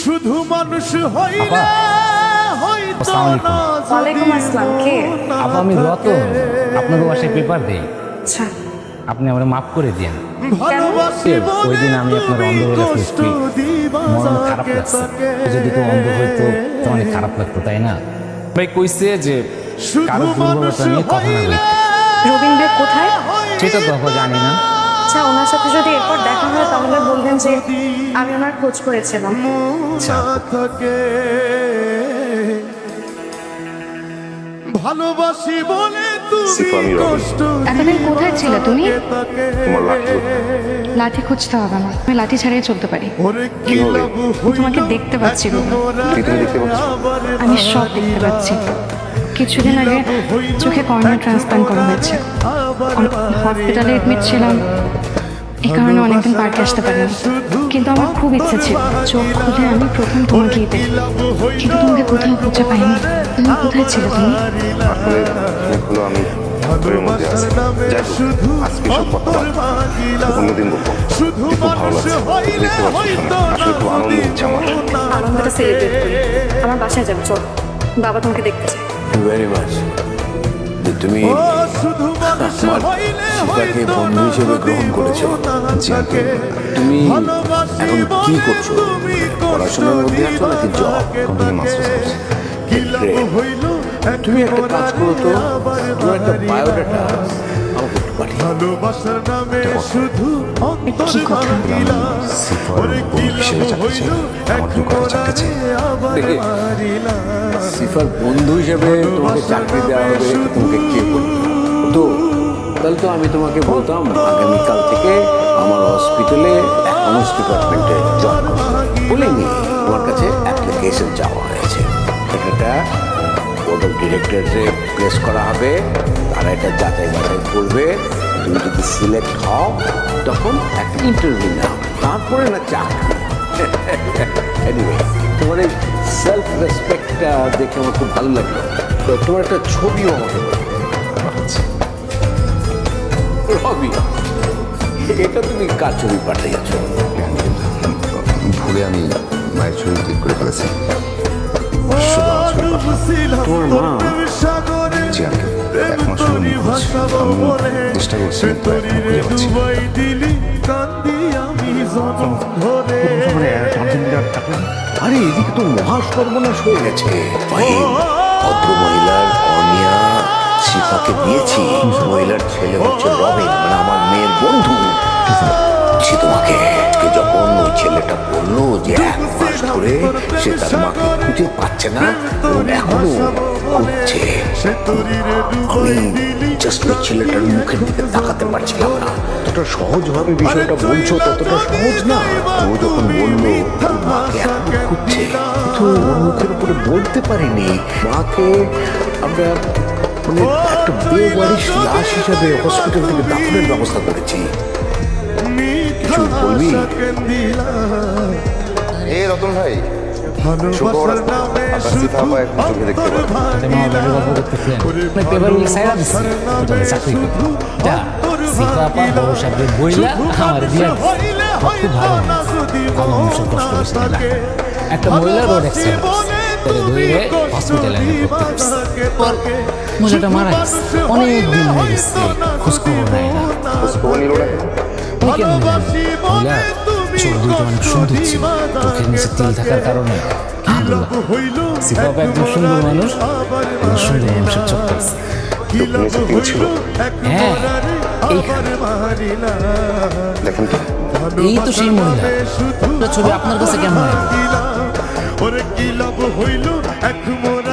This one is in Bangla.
শুধু মানুষ হইলে হয়তো না। ওয়ালাইকুম আসসালাম। কে? আপা আমি রতন, আপনার বাসায় পেপার দেই। আচ্ছা, আপনি আমার মাফ করে দিন। ভালোবাসি বলে ওই দিন আমি আপনার অন্ধ হয়ে গেছি, কষ্ট দিবা মন খারাপ যাকে লাগছে। তাকে। যদি কেউ অন্ধ হইতো তো অনেক খারাপ লাগতো, তাই না? ভাই কইছে যে কারো শুধু মানুষ দুর্বলতা নিয়ে কথা না হইলে বলতে। রবিন ভাই কোথায়? সেটা তো আপা জানি না। আচ্ছা, ওনার সাথে যদি এরপর দেখা হয় তাহলে বলবেন যে আমি ওনার খোঁজ করেছিলাম। আচ্ছা। না থাকে ভালোবাসি বলে তুমি সিফা, আমি রবি। কষ্ট এতদিন কোথায় ছিলে তুমি? তাকে। তোমার লাঠি কোথায়? লাঠি খুঁজতে হবে না, আমি লাঠি ছাড়াই চলতে পারি। ওরে কি হলো? লাভ তোমাকে হইলো দেখতে পাচ্ছি না। কি তুমি দেখতে পাচ্ছ? আমি সব দেখতে পাচ্ছি। কিছুদিন আগে চোখে কর্নিয়া ট্রান্সপ্লান্ট করা হয়েছে। হসপিটালে এডমিট ছিলাম, এই কারণে অনেকদিন পার্কে আসতে পারিনি। কিন্তু আমার খুব ইচ্ছে ছিল চোখ খুলে আমি প্রথম তোমাকেই দেখি, কিন্তু তোমাকে কোথাও খুঁজে পাইনি। তুমি কোথায় ছিলে তুমি? আসলে অনেকগুলো আমি তোর মধ্যে আছে। যাই হোক, আজকে সব কথা বাদ। অন্যদিন বলবো। খুব ভালো লাগছে, দেখতে পাচ্ছি শোনা। আসলে খুব আনন্দ হচ্ছে আমার। আনন্দটা সেলিব্রেট করি। আমার বাসায় যাবো, চল। বাবা তোমাকে দেখতে চাই। ভেরি মাচ তুমি আমার শিফাকে বন্ধু হিসেবে গ্রহণ করেছো। তুমি এখন কি করছো? পড়াশোনার মধ্যে আছো নাকি জব? কোম্পানি মাস্টার্স করছি। তুমি একটা কাজ করো তো, তোমার একটা বায়োডাটা আমাকে একটু পাঠিয়ে দাও। ভালোবাসার নামে শুধু অন্তর কি কথা? ভাঙিলা। সিফার ওরে কি বন্ধু হিসেবে লাভ জানতে চাই। হইলো আমার কেউ কারো চাকরি চাই। আবার দেখে, মারিলা। সিফার বন্ধু হিসেবে তোমাকে চাকরি দেওয়া হবে, তোমাকে কে বলবে? তো তাহলে তো আমি তোমাকে বলতাম আগামীকাল থেকে আমার হসপিটালে অ্যাকাউন্টস ডিপার্টমেন্টে জয়েন করতে। বলিনি, তোমার কাছে অ্যাপ্লিকেশন চাওয়া হয়েছে। এটা বোর্ড অফ ডিরেক্টরসে প্লেস করা হবে, তারা এটা যাচাই বাছাই করবে। তুমি যদি সিলেক্ট হও তখন একটা ইন্টারভিউ নাও, তারপরে না চাকরি। এনিওয়ে, তোমার এই সেলফ রেসপেক্টটা দেখে আমার খুব ভালো লাগলো। তো তোমার একটা ছবিও আমাকে পাঠাচ্ছে। রবি, এটা তুমি কার ছবি পাঠিয়েছ? ভুলে আমি মায়ের ছবি ক্লিক করে ফেলেছি। শুধু আমার ছবি পাঠাও। তোমার মা? জি আঙ্কেল, 1 মাস হলো নিখোঁজ। আমি চেষ্টা করছি কিন্তু এখনো খুঁজে পাচ্ছি না। আরে এদিকে তো মহা সর্বনাশ হয়ে গেছে। ভদ্র মহিলার অনিয়া শিফাকে দিয়েছি। মহিলার ছেলে হচ্ছে রবিন, মানে আমার মেয়ের বন্ধু। বলছি তোমাকে, আজকে যখন ওই ছেলেটা বললো যে 1 মাস ধরে সে তার মাকে খুঁজে পাচ্ছে না এবং এখনো খুঁজছে, আমি জাস্ট ওই ছেলেটার মুখের দিকে তাকাতে পারছিলাম না। ততটা সহজভাবে বিষয়টা বলছো, ততটা সহজ না। ও যখন বললো ওর মাকে এখনো খুঁজছে, তো ওর মুখের উপরে বলতে পারিনি। মাকে আমরা মানে একটা বেওয়ারিশ লাশ হিসাবে হসপিটাল থেকে দাফনের ব্যবস্থা করেছি। কিছু বলবি? এই রতন ভাই, শুক্রবার আপনার সিফা আপা এখন চোখে দেখতে পারেন। তাতে মামা বাড়ির গল্প করতেছিলেন। আপনি পেপারগুলো সাইরা দিচ্ছি, হোটেলে চাকরি করি। যা, সিফা আপা বড় সাহেবের বইলা আমার দিয়া দিচ্ছে। আমার খুব ভালো লাগছে। ভালো মানুষের কষ্ট বেশি দিন লাগে না। একটা মহিলা রোড অ্যাক্সিডেন্ট তাহলে ধরে হসপিটালে এনে ভর্তি করছে। পর মহিলাটা মারা গেছে। অনেক দিন হয়ে গেছে, খোঁজখবর নেয় না। খোঁজখবর নিল না কেন? তুমি কেন মহিলা চোখ দুটো অনেক সুন্দর ছিল, চোখের নিচে তিল থাকার কারণে আলহামদুলিল্লাহ সিফা আপা একদম সুন্দর মানুষ, একদম সুন্দর মানুষের চোখ পাইছে। চোখের নিচে তিল ছিল? হ্যাঁ, এইখানে দেখেন তো। এই তো সেই মহিলা। একটা ছবি আপনার কাছে কেমন লাগে? ওরে কি লাভ হইল এক মন